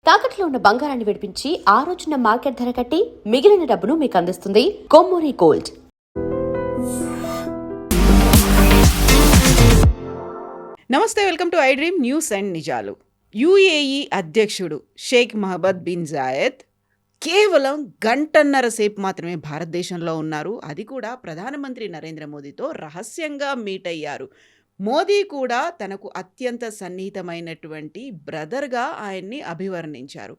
తాకట్లో ఉన్న బంగారాన్ని విడిపించి ఆ రోజున మార్కెట్ ధర కట్టి మిగిలిన డబ్బును మీకు అందిస్తుంది కొమ్మూరి గోల్డ్. నమస్తే, welcome to I dream news and నిజాలు. యుఏఈ అధ్యక్షుడు షేక్ మహమ్మద్ బిన్ జాయద్ కేవలం గంటన్నర సేపు మాత్రమే భారతదేశంలో ఉన్నారు. అది కూడా ప్రధానమంత్రి నరేంద్ర మోదీతో రహస్యంగా మీట్ అయ్యారు. మోదీ కూడా తనకు అత్యంత సన్నిహితమైనటువంటి బ్రదర్గా ఆయన్ని అభివర్ణించారు.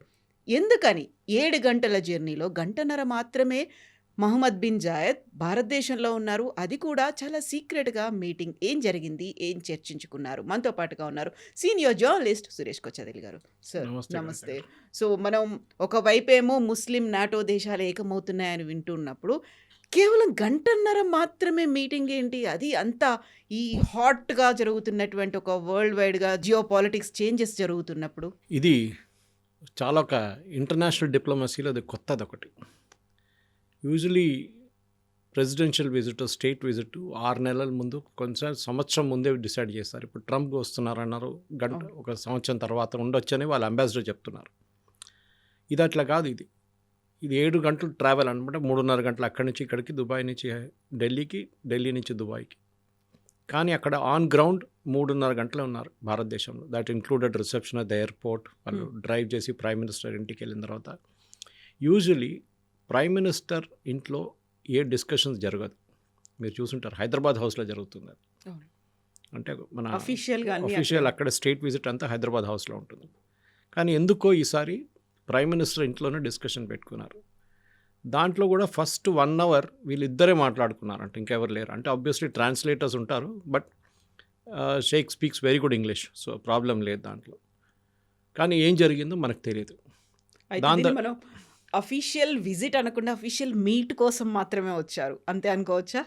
ఎందుకని 7 గంటల జర్నీలో గంటన్నర మాత్రమే మహమ్మద్ బిన్ జాయద్ భారతదేశంలో ఉన్నారు? అది కూడా చాలా సీక్రెట్గా మీటింగ్. ఏం జరిగింది, ఏం చర్చించుకున్నారు? మనతో పాటుగా ఉన్నారు సీనియర్ జర్నలిస్ట్ సురేష్ కొచ్చదిల్ గారు. సార్ నమస్తే. సో మనం ఒకవైపేమో ముస్లిం నాటో దేశాలు ఏకమవుతున్నాయని వింటున్నప్పుడు కేవలం గంటన్నర మాత్రమే మీటింగ్ ఏంటి? అది అంతా ఈ హాట్గా జరుగుతున్నటువంటి ఒక వరల్డ్ వైడ్గా జియో పాలిటిక్స్ చేంజెస్ జరుగుతున్నప్పుడు ఇది చాలా ఒక ఇంటర్నేషనల్ డిప్లొమసీలో అది కొత్తది ఒకటి. Usually presidential visit, state visit 6 నెలల ముందు, కొంచెం సంవత్సరం ముందే డిసైడ్ చేస్తారు. ఇప్పుడు ట్రంప్ వస్తున్నారన్నారు, ఒక సంవత్సరం తర్వాత ఉండొచ్చని వాళ్ళ అంబాసిడర్ చెప్తున్నారు. ఇది అట్లా కాదు. ఇది 7 గంటలు ట్రావెల్ అనమాట. 3.5 గంటలు అక్కడి నుంచి ఇక్కడికి, దుబాయ్ నుంచి ఢిల్లీకి, ఢిల్లీ నుంచి దుబాయ్కి. కానీ అక్కడ ఆన్ గ్రౌండ్ 3.5 గంటలే ఉన్నారు భారతదేశంలో. That included reception at the airport. వాళ్ళు డ్రైవ్ చేసి ప్రైమ్ మినిస్టర్ ఇంటికి వెళ్ళిన తర్వాత, యూజువలీ ప్రైమ్ మినిస్టర్ ఇంట్లో ఏ డిస్కషన్స్ జరగదు. మీరు చూసుంటారు, హైదరాబాద్ హౌస్లో జరుగుతుంది. అంటే మన అఫీషియల్ అక్కడ స్టేట్ విజిట్ అంతా హైదరాబాద్ హౌస్లో ఉంటుంది. కానీ ఎందుకో ఈసారి ప్రైమ్ మినిస్టర్ ఇంట్లోనే డిస్కషన్ పెట్టుకున్నారు. దాంట్లో కూడా ఫస్ట్ 1 అవర్ వీళ్ళిద్దరే మాట్లాడుకున్నారు. అంటే ఇంకెవరు లేరు. అంటే ఆబ్వియస్లీ ట్రాన్స్లేటర్స్ ఉంటారు, but sheikh speaks very good English, so problem లేదు దాంట్లో. కానీ ఏం జరిగిందో మనకు తెలియదు. మనం అఫీషియల్ విజిట్ అనకుండా అఫీషియల్ మీట్ కోసం మాత్రమే వచ్చారు, అంతే అనుకోవచ్చా?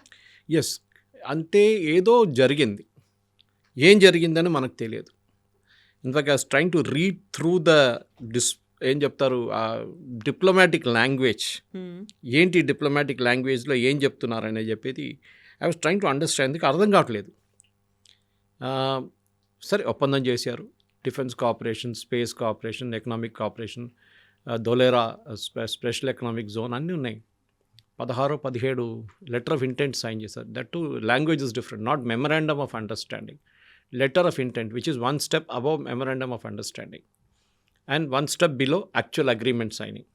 ఎస్, అంతే. ఏదో జరిగింది. ఏం జరిగిందని మనకు తెలియదు. In fact I was trying to read through the ఏం చెప్తారు, డిప్లొమాటిక్ లాంగ్వేజ్ ఏంటి, డిప్లొమాటిక్ లాంగ్వేజ్లో ఏం చెప్తున్నారని చెప్పేది I was trying to understand. అర్థం కావట్లేదు. సరే, ఒప్పందం చేశారు. Defence cooperation, space cooperation, economic cooperation, Dholera special economic zone అన్నీ ఉన్నాయి. 16-17 లెటర్ ఆఫ్ ఇంటెంట్ సైన్ చేశారు. That to language is different, not memorandum of understanding, letter of intent, which is 1 step above memorandum of understanding and 1 step below actual agreement signing.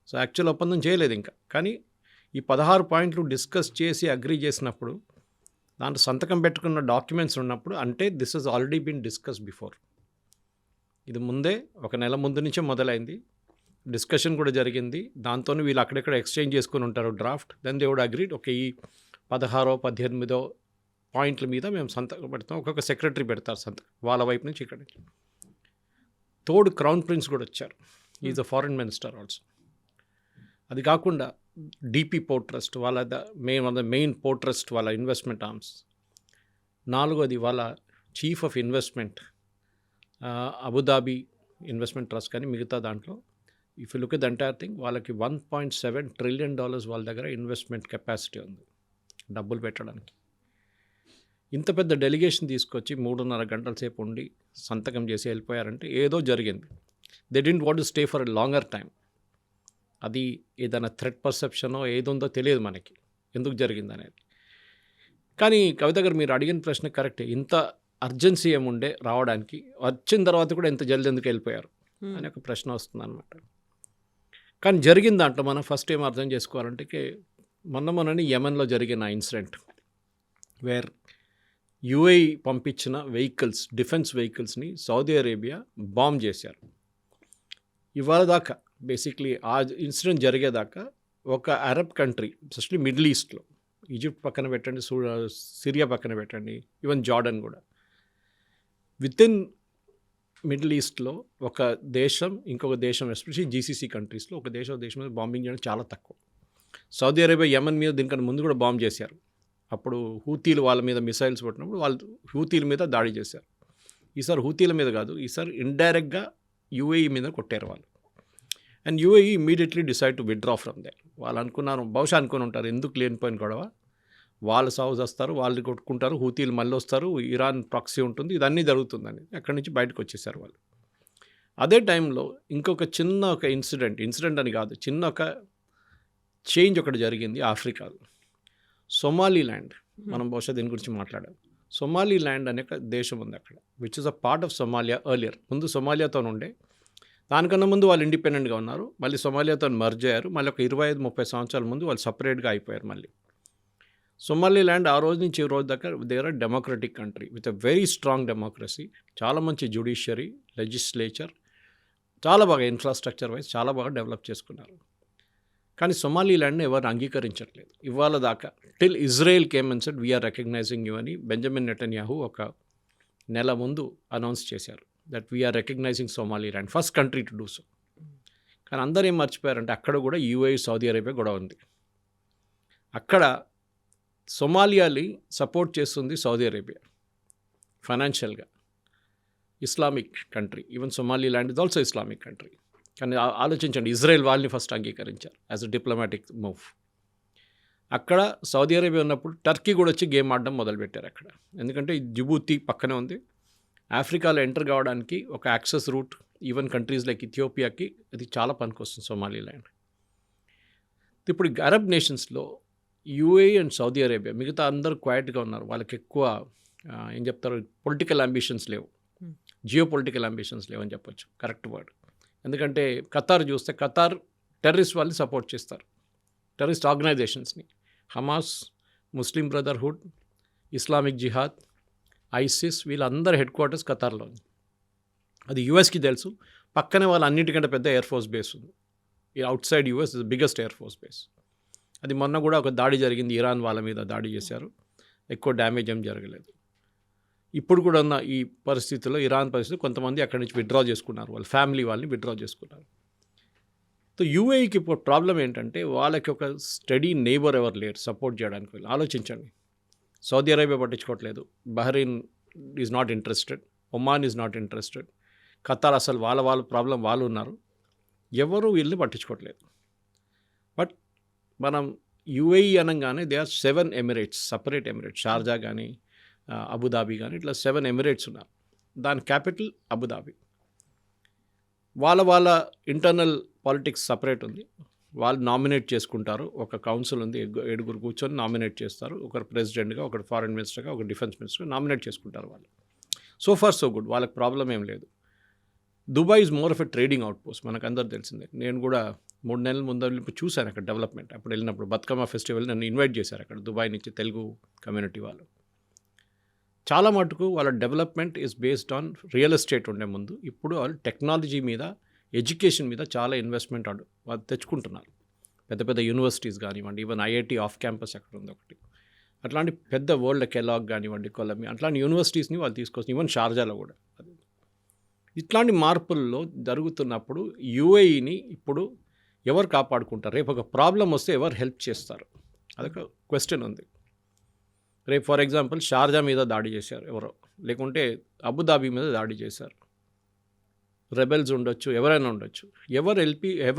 So actual ఒప్పందం చేయలేదు ఇంకా. కానీ ఈ 16 పాయింట్లు discuss చేసి agree చేసినప్పుడు, దాంట్లో సంతకం పెట్టుకున్న డాక్యుమెంట్స్ ఉన్నప్పుడు, అంటే this is already been discuss before. ఇది ముందే 1 నెల ముందు నుంచే మొదలైంది. డిస్కషన్ కూడా జరిగింది. దాంతో వీళ్ళు అక్కడెక్కడ ఎక్స్చేంజ్ చేసుకుని ఉంటారు draft. Then they would agreed, okay, ఈ 16-18 పాయింట్ల మీద మేము సంతకం పెడతాం. ఒక్కొక్క సెక్రటరీ పెడతారు సంతకం వాళ్ళ వైపు నుంచి. ఇక్కడ తోడు క్రౌన్ ప్రిన్స్ కూడా వచ్చారు. Is a foreign minister also. అది కాకుండా డిపి పోర్ట్ ట్రస్ట్ వాళ్ళ మెయిన్ పోర్ట్ ట్రస్ట్ వాళ్ళ ఇన్వెస్ట్మెంట్ ఆర్మ్స్. 4వది వాళ్ళ chief of investment Abu Dhabi investment trust. కానీ మిగతా దాంట్లో if you look at the entire thing, వాళ్ళకి $1.7 trillion వాళ్ళ దగ్గర ఇన్వెస్ట్మెంట్ కెపాసిటీ ఉంది డబ్బులు పెట్టడానికి. ఇంత పెద్ద డెలిగేషన్ తీసుకొచ్చి 3.5 గంటల సేపు ఉండి సంతకం చేసి వెళ్ళిపోయారంటే ఏదో జరిగింది. They didn't want to stay for a longer time. అది ఏదైనా థ్రెట్ పర్సెప్షనో ఏదుందో తెలియదు మనకి, ఎందుకు జరిగింది అనేది. కానీ కవిత గారు, మీరు అడిగిన ప్రశ్న కరెక్టే. ఇంత అర్జెన్సీ ఏముండే రావడానికి, వచ్చిన తర్వాత కూడా ఇంత జల్దీ ఎందుకు వెళ్ళిపోయారు అని ఒక ప్రశ్న వస్తుంది అనమాట. కానీ జరిగిన దాంట్లో మనం ఫస్ట్ ఏం అర్థం చేసుకోవాలంటే, మొన్ననే యెమెన్లో జరిగిన ఇన్సిడెంట్ వేర్ యుఏఈ పంపించిన వెహికల్స్, డిఫెన్స్ వెహికల్స్ని సౌదీ అరేబియా బాంబ్ చేశారు. ఇవాళ దాకా బేసిక్లీ ఆ ఇన్సిడెంట్ జరిగేదాకా ఒక అరబ్ కంట్రీ, ఎస్పెషల్లీ మిడిల్ ఈస్ట్లో, ఈజిప్ట్ పక్కన పెట్టండి, సిరియా పక్కన పెట్టండి, ఈవెన్ జార్డన్ కూడా, విత్ ఇన్ మిడిల్ ఈస్ట్లో ఒక దేశం ఇంకొక దేశం, ఎస్పెషల్లీ జీసీసీ కంట్రీస్లో ఒక దేశం మీద బాంబింగ్ చేయడం చాలా తక్కువ. సౌదీ అరేబియా యెమెన్ మీద దీనికన్నా ముందు కూడా బాంబ్ చేశారు. అప్పుడు హూతీలు వాళ్ళ మీద మిసైల్స్ పెట్టినప్పుడు వాళ్ళు హూతీల మీద దాడి చేశారు. ఈసారి హూతీల మీద కాదు, ఈసారి ఇండైరెక్ట్గా యుఏఈ మీద కొట్టారు వాళ్ళు. And UAE immediately decide to withdraw from there. వాళ్ళు అనుకున్నారు, బహుశా అనుకుని ఉంటారు, ఎందుకు లేనిపోయిన గొడవ, వాళ్ళు సాగు చేస్తారు, వాళ్ళు కొట్టుకుంటారు, హూతీలు మళ్ళీ వస్తారు, ఇరాన్ ప్రాక్సీ ఉంటుంది, ఇదన్నీ జరుగుతుందని అక్కడి నుంచి బయటకు వచ్చేసారు వాళ్ళు. అదే టైంలో ఇంకొక చిన్న ఒక ఇన్సిడెంట్ అని కాదు, చిన్న ఒక చేంజ్ ఒకటి జరిగింది ఆఫ్రికాలో. సొమాలీల్యాండ్, మనం బహుశా దీని గురించి మాట్లాడాం. సొమాలీల్యాండ్ అనే ఒక దేశం ఉంది అక్కడ, which is a part of Somalia earlier. ముందు సొమాలియాతో ఉండే, దానికన్నా ముందు వాళ్ళు ఇండిపెండెంట్గా ఉన్నారు, మళ్ళీ సొమాలియాతో మర్జ్ అయ్యారు, మళ్ళీ ఒక 25-30 సంవత్సరాల ముందు వాళ్ళు సపరేట్గా అయిపోయారు మళ్ళీ. సొమాలీల్యాండ్ ఆ రోజు నుంచి ఈ రోజు దాకా they are democratic country with a very strong democracy, చాలా మంచి జ్యుడిషియరీ, లెజిస్లేచర్, చాలా బాగా ఇన్ఫ్రాస్ట్రక్చర్ వైజ్ చాలా బాగా డెవలప్ చేసుకున్నారు. కానీ సొమాలీల్యాండ్ని ఎవరు అంగీకరించట్లేదు ఇవాళ దాకా. Till Israel came and said we are recognising you అని బెంజమిన్ నెటన్యాహు ఒక నెల ముందు అనౌన్స్ చేశారు, that we are recognising Somaliland, first country to do so. కానీ అందరూ ఏం మర్చిపోయారంటే అక్కడ కూడా యూఏఈ, సౌదీ అరేబియా గొడవ ఉంది. అక్కడ సొమాలియాని సపోర్ట్ చేస్తుంది సౌదీ అరేబియా ఫైనాన్షియల్గా, Islamic country. Even Somaliland is also Islamic country. కానీ ఆలోచించండి, ఇజ్రాయెల్ వాళ్ళని ఫస్ట్ అంగీకరించారు యాజ్ అ డిప్లొమాటిక్ మూవ్. అక్కడ సౌదీ అరేబియా ఉన్నప్పుడు టర్కీ కూడా వచ్చి గేమ్ ఆడడం మొదలుపెట్టారు అక్కడ. ఎందుకంటే జిబూతి పక్కనే ఉంది, ఆఫ్రికాలో ఎంటర్ కావడానికి ఒక access route, even countries like ఇథియోపియాకి అది చాలా పనికొస్తుంది సొమాలీల్యాండ్. ఇప్పుడు అరబ్ నేషన్స్లో యూఏఈ అండ్ సౌదీ అరేబియా, మిగతా అందరూ క్వైట్గా ఉన్నారు. వాళ్ళకి ఎక్కువ ఏం చెప్తారు, పొలిటికల్ అంబిషన్స్ లేవు, జియో పొలిటికల్ అంబిషన్స్ లేవు అని చెప్పొచ్చు, కరెక్ట్ వర్డ్. ఎందుకంటే ఖతార్ చూస్తే, ఖతార్ టెర్రరిస్ట్ వాళ్ళని సపోర్ట్ చేస్తారు, terrorist ఆర్గనైజేషన్స్ని, Hamas, Muslim Brotherhood, Islamic జిహాద్, ఐసిస్, వీళ్ళందరి హెడ్ క్వార్టర్స్ ఖతార్లో ఉంది. అది యూఎస్కి తెలుసు. పక్కనే వాళ్ళ అన్నిటికంటే పెద్ద ఎయిర్ ఫోర్స్ బేస్ ఉంది. ఈ out side US is biggest air force base. అది మొన్న కూడా ఒక దాడి జరిగింది, ఇరాన్ వాళ్ళ మీద దాడి చేశారు, ఎక్కువ డ్యామేజ్ ఏం జరగలేదు. ఇప్పుడు కూడా ఉన్న ఈ పరిస్థితుల్లో, ఇరాన్ పరిస్థితి, కొంతమంది అక్కడి నుంచి విత్డ్రా చేసుకున్నారు, వాళ్ళ ఫ్యామిలీ వాళ్ళని విత్డ్రా చేసుకున్నారు. సో యూఏఈకి ఇప్పుడు ప్రాబ్లం ఏంటంటే వాళ్ళకి ఒక స్టడీ నేబర్ ఎవరు లేరు సపోర్ట్ చేయడానికి. వెళ్ళి ఆలోచించండి, సౌదీ అరేబియా పట్టించుకోవట్లేదు, Bahrain is not interested, Oman is not interested, Qatar అసలు వాళ్ళ ప్రాబ్లం వాళ్ళు ఉన్నారు, ఎవరు వీళ్ళని పట్టించుకోవట్లేదు. బట్ మనం యూఏఈ అనగానే they are 7 emirates, separate emirates, Sharjah కానీ అబుదాబి కానీ ఇట్లా 7 ఎమిరేట్స్ ఉన్నారు. దాని క్యాపిటల్ అబుదాబి. వాళ్ళ ఇంటర్నల్ పాలిటిక్స్ సపరేట్ ఉంది. వాళ్ళు నామినేట్ చేసుకుంటారు, ఒక కౌన్సిల్ ఉంది, 7 కూర్చొని నామినేట్ చేస్తారు, ఒకరు ప్రెసిడెంట్గా, ఒకరు ఫారెన్ మినిస్టర్గా, ఒక డిఫెన్స్ మినిస్టర్గా నామినేట్ చేసుకుంటారు వాళ్ళు. సో ఫార్ సో గుడ్, వాళ్ళకి ప్రాబ్లం ఏం లేదు. Dubai is more of a trading out post, మనకు అందరూ తెలిసిందే. నేను కూడా 3 నెలల ముందు చూశాను అక్కడ డెవలప్మెంట్. అప్పుడు వెళ్ళినప్పుడు బతుకమ్మ ఫెస్టివల్ నన్ను ఇన్వైట్ చేశారు అక్కడ, దుబాయ్ నుంచి తెలుగు కమ్యూనిటీ వాళ్ళు. చాలా మటుకు వాళ్ళ development is based on real estate ఉండే ముందు. ఇప్పుడు వాళ్ళు టెక్నాలజీ మీద, ఎడ్యుకేషన్ మీద చాలా ఇన్వెస్ట్మెంట్ వాళ్ళు తెచ్చుకుంటున్నారు. పెద్ద పెద్ద యూనివర్సిటీస్ కానివ్వండి, ఈవెన్ ఐఐటి ఆఫ్ క్యాంపస్ అక్కడ ఉంది ఒకటి, అట్లాంటి పెద్ద వరల్డ్ కెలాగ్ కానివ్వండి, కొలంబియా, అట్లాంటి యూనివర్సిటీస్ని వాళ్ళు తీసుకొచ్చి, ఈవెన్ షార్జాలో కూడా. ఇట్లాంటి మార్పుల్లో జరుగుతున్నప్పుడు యూఏఈని ఇప్పుడు ఎవరు కాపాడుకుంటారు? రేపు ఒక ప్రాబ్లం వస్తే ఎవరు హెల్ప్ చేస్తారు? అదొక క్వశ్చన్ ఉంది. రేపు ఫర్ ఎగ్జాంపుల్ షార్జా మీద దాడి చేశారు ఎవరో, లేకుంటే అబుదాబి మీద దాడి చేశారు, రెబెల్స్ ఉండొచ్చు, ఎవరైనా ఉండొచ్చు, ఎవరు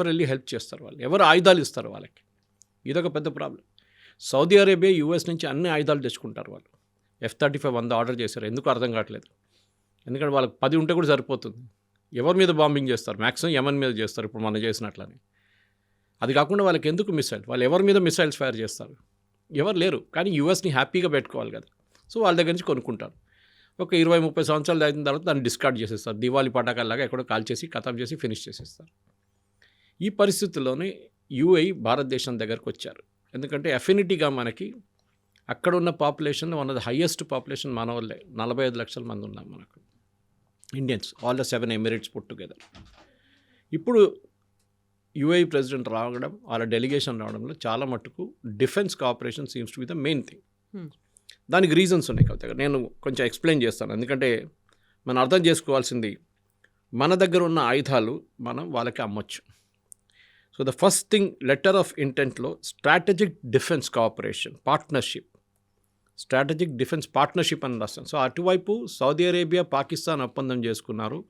వెళ్ళి హెల్ప్ చేస్తారు? వాళ్ళు ఎవరు ఆయుధాలు ఇస్తారు వాళ్ళకి? ఇదొక పెద్ద ప్రాబ్లం. సౌదీ అరేబియా యూఎస్ నుంచి అన్ని ఆయుధాలు తెచ్చుకుంటారు వాళ్ళు. F-35 100 ఆర్డర్ చేశారు, ఎందుకు అర్థం కావట్లేదు. ఎందుకంటే వాళ్ళకి 10 ఉంటే కూడా సరిపోతుంది. ఎవరి మీద బాంబింగ్ చేస్తారు? మ్యాక్సిమం యమన్ మీద చేస్తారు, ఇప్పుడు మనం చేసినట్లని. అది కాకుండా వాళ్ళకి ఎందుకు మిసైల్? వాళ్ళు ఎవరి మీద మిసైల్స్ ఫైర్ చేస్తారు? ఎవరు లేరు. కానీ యూఎస్ని హ్యాపీగా పెట్టుకోవాలి కదా, సో వాళ్ళ దగ్గర నుంచి కొనుక్కుంటారు. ఒక 20-30 సంవత్సరాలు దాటిన తర్వాత దాన్ని డిస్కార్డ్ చేసేస్తారు, దివాళీ పటాకాల్లాగా ఎక్కడో కాల్ చేసి ఖతం చేసి ఫినిష్ చేసేస్తారు. ఈ పరిస్థితుల్లోనే యూఏఈ భారతదేశం దగ్గరకు వచ్చారు. ఎందుకంటే అఫినిటీగా మనకి అక్కడ ఉన్న population one of the highest population మన వాళ్ళే, 45 లక్షల మంది ఉన్నాం మనకు Indians, all the 7 Emirates put together. ఇప్పుడు యూఏఈ ప్రెసిడెంట్ రావడం, వాళ్ళ డెలిగేషన్ రావడంలో చాలా మట్టుకు defence cooperation seems to be the main thing. దానికి రీజన్స్ ఉన్నాయి కాబట్టి నేను కొంచెం ఎక్స్ప్లెయిన్ చేస్తాను. ఎందుకంటే మనం అర్థం చేసుకోవాల్సింది, మన దగ్గర ఉన్న ఆయుధాలు మనం వాళ్ళకి అమ్మొచ్చు. So the first thing, letter of ఇంటెంట్లో strategic defence cooperation partnership, strategic defence partnership అని రాస్తాను. సో అటువైపు సౌదీ అరేబియా, పాకిస్తాన్ ఒప్పందం చేసుకున్నారు.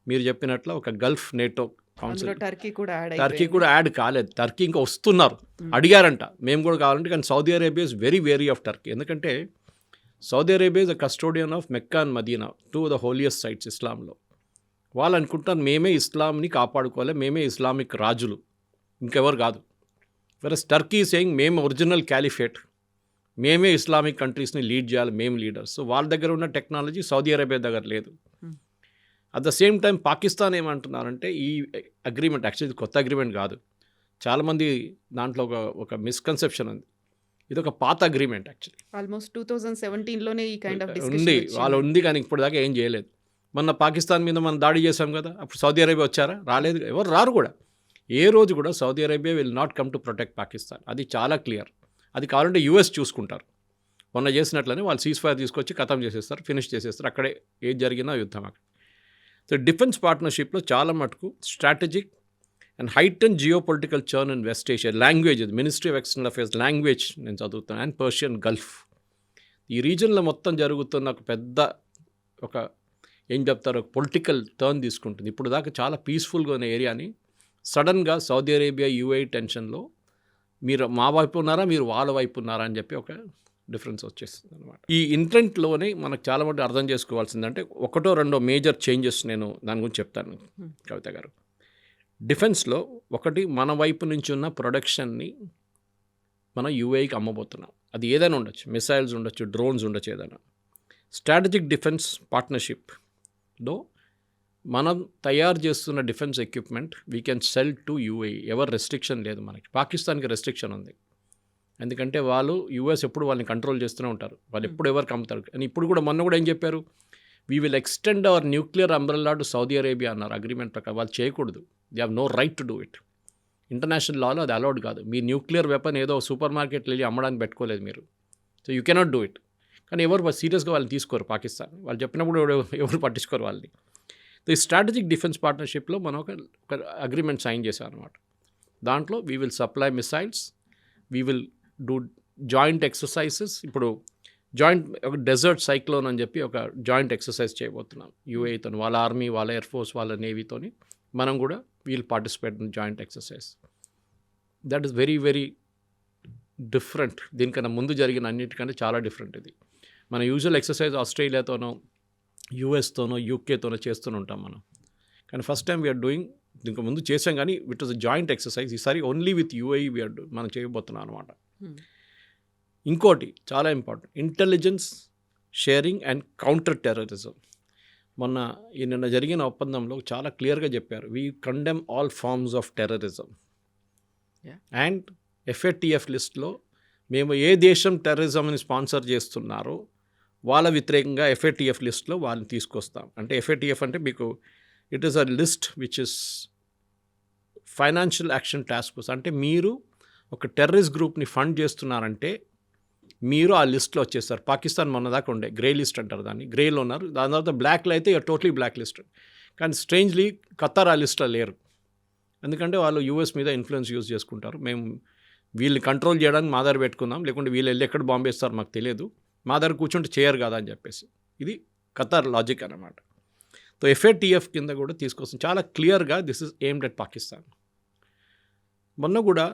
మీరు చెప్పినట్లు ఒక గల్ఫ్ నేటో కౌన్సిల్, టర్కీ కూడా యాడ్ కాలేదు. టర్కీ ఇంకా వస్తున్నారు, అడిగారంట మేము కూడా కావాలంటే. కానీ Saudi Arabia is very wary of Turkey. ఎందుకంటే Saudi Arabia is the custodian of Mecca and Medina, 2 of the holiest sites ఇస్లాంలో. వాళ్ళు అనుకుంటారు మేమే ఇస్లాంని కాపాడుకోవాలి, మేమే ఇస్లామిక్ రాజులు, ఇంకెవరు కాదు. వెరస్ టర్కీ సేయింగ్ మేము ఒరిజినల్ క్యాలిఫేట్, మేమే ఇస్లామిక్ కంట్రీస్ని లీడ్ చేయాలి, మేము లీడర్స్. సో వాళ్ళ దగ్గర ఉన్న టెక్నాలజీ సౌదీ అరేబియా దగ్గర లేదు. At the same time Pakistan ఏమంటున్నారంటే ఈ అగ్రిమెంట్ యాక్చువల్లీ కొత్త అగ్రిమెంట్ కాదు, చాలామంది దాంట్లో ఒక మిస్కన్సెప్షన్ ఉంది, ఇది ఒక పాత అగ్రిమెంట్ యాక్చువల్లీ. ఆల్మోస్ట్ 2017లోనే ఈ కైండ్ ఆఫ్ ఉంది, వాళ్ళు ఉంది, కానీ ఇప్పుడు దాకా ఏం చేయలేదు. మొన్న పాకిస్తాన్ మీద మనం దాడి చేశాం కదా, అప్పుడు సౌదీ అరేబియా వచ్చారా? రాలేదు, ఎవరు రారు కూడా. ఏ రోజు కూడా Saudi Arabia will not come to protect Pakistan, అది చాలా క్లియర్. అది కావాలంటే యూఎస్ చూసుకుంటారు. మొన్న చేసినట్లనే వాళ్ళు సీజ్ ఫైర్ తీసుకొచ్చి ఖతం చేసేస్తారు, ఫినిష్ చేసేస్తారు, అక్కడే ఏది జరిగినా యుద్ధం అక్కడ. సో డిఫెన్స్ పార్ట్నర్షిప్లో చాలా మటుకు strategic and heighten geopolitical churn in west Asia. Language, ministry of external affairs language నేను చదువుతాను, అండ్ పర్షియన్ గల్ఫ్. ఈ రీజన్లో మొత్తం జరుగుతున్న ఒక పెద్ద ఒక ఏం చెప్తారు ఒక పొలిటికల్ టర్న్ తీసుకుంటుంది. ఇప్పుడు దాకా చాలా పీస్ఫుల్గా ఉన్న ఏరియాని సడన్గా సౌదీ అరేబియా యూఏఈ టెన్షన్లో మీరు మా వైపు ఉన్నారా, మీరు వాళ్ళ వైపు ఉన్నారా అని చెప్పి ఒక డిఫరెన్స్ వచ్చేస్తుంది అనమాట. ఈ ఇంటెంట్లోనే మనకు చాలా మటు అర్థం చేసుకోవాల్సిందంటే ఒకటో రెండో మేజర్ చేంజెస్ నేను దాని గురించి చెప్తాను కవిత గారు. డిఫెన్స్లో ఒకటి, మన వైపు నుంచి ఉన్న ప్రొడక్షన్ని మనం యూఏఈకి అమ్మబోతున్నాం. అది ఏదైనా ఉండొచ్చు, మిసైల్స్ ఉండొచ్చు, డ్రోన్స్ ఉండొచ్చు, ఏదైనా. స్ట్రాటజిక్ డిఫెన్స్ పార్ట్నర్షిప్లో మనం తయారు చేస్తున్న defence equipment we can cell to UAE. ఎవరు రెస్ట్రిక్షన్ లేదు మనకి. పాకిస్తాన్కి రెస్ట్రిక్షన్ ఉంది, ఎందుకంటే వాళ్ళు యూఎస్ ఎప్పుడు వాళ్ళని కంట్రోల్ చేస్తూనే ఉంటారు, వాళ్ళు ఎప్పుడు ఎవరికి అమ్ముతారు. అని ఇప్పుడు కూడా మొన్న కూడా ఏం చెప్పారు, we will extend our nuclear umbrella to Saudi Arabia అన్నారు అగ్రిమెంట్ ప్రకారం. వాళ్ళు చేయకూడదు, they have no right to do it. International లాలో అది అలౌడ్ కాదు. మీ న్యూక్లియర్ వెపన్ ఏదో సూపర్ మార్కెట్లో వెళ్ళి అమ్మడానికి పెట్టుకోలేదు మీరు, so you cannot do it. కానీ ఎవరు సీరియస్గా వాళ్ళు తీసుకోరు పాకిస్తాన్, వాళ్ళు చెప్పినప్పుడు ఎవరు పట్టించుకోరు వాళ్ళని. ఈ స్ట్రాటజిక్ డిఫెన్స్ పార్ట్నర్షిప్లో మనం ఒక అగ్రిమెంట్ సైన్ చేశాం అనమాట. దాంట్లో we will supply missiles, we will do joint exercises. ఇప్పుడు జాయింట్ ఒక డెజర్ట్ సైక్లోన్ అని చెప్పి ఒక జాయింట్ ఎక్సర్సైజ్ చేయబోతున్నాం యూఏఈతో, వాళ్ళ ఆర్మీ, వాళ్ళ ఎయిర్ ఫోర్స్, వాళ్ళ నేవీతోని మనం కూడా we'll participate in joint exercise. That is very very different. దీనికన్నా ముందు జరిగిన అన్నిటికంటే చాలా డిఫరెంట్ ఇది. మన యూజువల్ ఎక్సర్సైజ్ ఆస్ట్రేలియాతోనో, యూఎస్తోనో, యూకేతోనో చేస్తూనే ఉంటాం మనం. కానీ ఫస్ట్ టైం వీఆర్ డూయింగ్, దీనికి ముందు చేసాం కానీ it was a joint exercise. ఈసారి ఓన్లీ విత్ యూఏఈ మనం చేయబోతున్నాం అనమాట. ఇంకోటి చాలా important, intelligence sharing and counter terrorism. నిన్న జరిగిన ఒప్పందంలో చాలా క్లియర్గా చెప్పారు, we condemn all forms of terrorism. And FATF లిస్ట్లో మేము ఏ దేశం టెర్రరిజంని స్పాన్సర్ చేస్తున్నారో వాళ్ళ వ్యతిరేకంగా ఎఫ్ఏటిఎఫ్ లిస్ట్లో వాళ్ళని తీసుకొస్తాం. అంటే ఎఫ్ఏటిఎఫ్ అంటే మీకు it is a list which is financial action task force. అంటే మీరు ఒక టెర్రరిస్ట్ గ్రూప్ని ఫండ్ చేస్తున్నారంటే మీరు ఆ లిస్ట్లో వచ్చేస్తారు. పాకిస్తాన్ మొన్నదాకా ఉండే గ్రే లిస్ట్ అంటారు దాన్ని, గ్రేలో ఉన్నారు. దాని తర్వాత బ్లాక్లో అయితే టోటలీ బ్లాక్ లిస్ట్. కానీ స్ట్రేంజ్లీ ఖతార్ ఆ లిస్ట్లో లేరు, ఎందుకంటే వాళ్ళు యూఎస్ మీద ఇన్ఫ్లుయెన్స్ యూజ్ చేసుకుంటారు. మేము వీళ్ళని కంట్రోల్ చేయడానికి మా దగ్గర పెట్టుకుందాం, లేకుంటే వీళ్ళు వెళ్ళి ఎక్కడ బాంబు వేస్తారు మాకు తెలియదు, మా దగ్గర కూర్చుంటే చేయరు కదా అని చెప్పేసి. ఇది ఖతార్ లాజిక్ అన్నమాట. సో ఎఫ్ఏటిఎఫ్ కింద కూడా తీసుకొస్తాం చాలా క్లియర్గా, this is aimed at Pakistan. మొన్న కూడా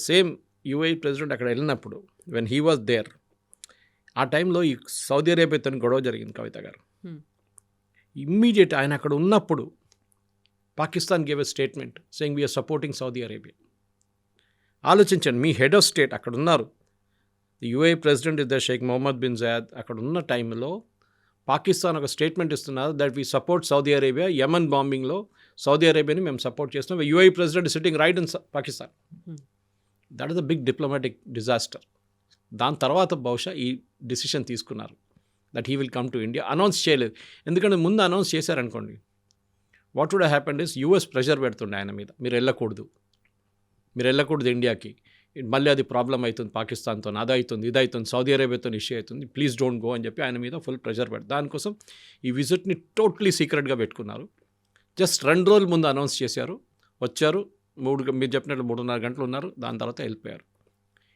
సేమ్ యూఏఈ ప్రెసిడెంట్ అక్కడ వెళ్ళినప్పుడు వెన్ హీ వాజ్ దేర్, ఆ టైంలో ఈ సౌదీ అరేబియాతో గొడవ జరిగింది కవిత గారు. ఇమ్మీడియట్ ఆయన అక్కడ ఉన్నప్పుడు Pakistan gave a statement saying we are supporting Saudi Arabia. ఆలోచించండి, మీ హెడ్ ఆఫ్ స్టేట్ అక్కడ ఉన్నారు, UAE president is the Sheikh Mohammed bin Zayed. అక్కడ ఉన్న టైంలో పాకిస్తాన్ ఒక స్టేట్మెంట్ ఇస్తున్నారు that we support Saudi Arabia. Yemen బాంబింగ్లో సౌదీ అరేబియాని మేము సపోర్ట్ చేస్తున్నాం. UAE president sitting right in Pakistan. That is a big diplomatic disaster. దాని తర్వాత బహుశా ఈ డిసిషన్ తీసుకున్నారు that he will come to India. Announce చేయలేదు, ఎందుకంటే ముందు అనౌన్స్ చేశారనుకోండి what would happen is US pressure పెడుతుండే ఆయన మీద, మీరు వెళ్ళకూడదు ఇండియాకి, మళ్ళీ అది ప్రాబ్లం అవుతుంది పాకిస్తాన్తో, అది అవుతుంది ఇది అవుతుంది, సౌదీ అరేబియాతో ఇష్యూ అవుతుంది, ప్లీజ్ డోంట్ గో అని చెప్పి ఆయన మీద ఫుల్ ప్రెషర్ పెడతారు. దానికోసం ఈ విజిట్ని టోటలీ సీక్రెట్గా పెట్టుకున్నారు. జస్ట్ 2 రోజుల ముందు అనౌన్స్ చేశారు, వచ్చారు, మీరు చెప్పినట్లు 3.5 గంటలు ఉన్నారు, దాని తర్వాత వెళ్ళిపోయారు.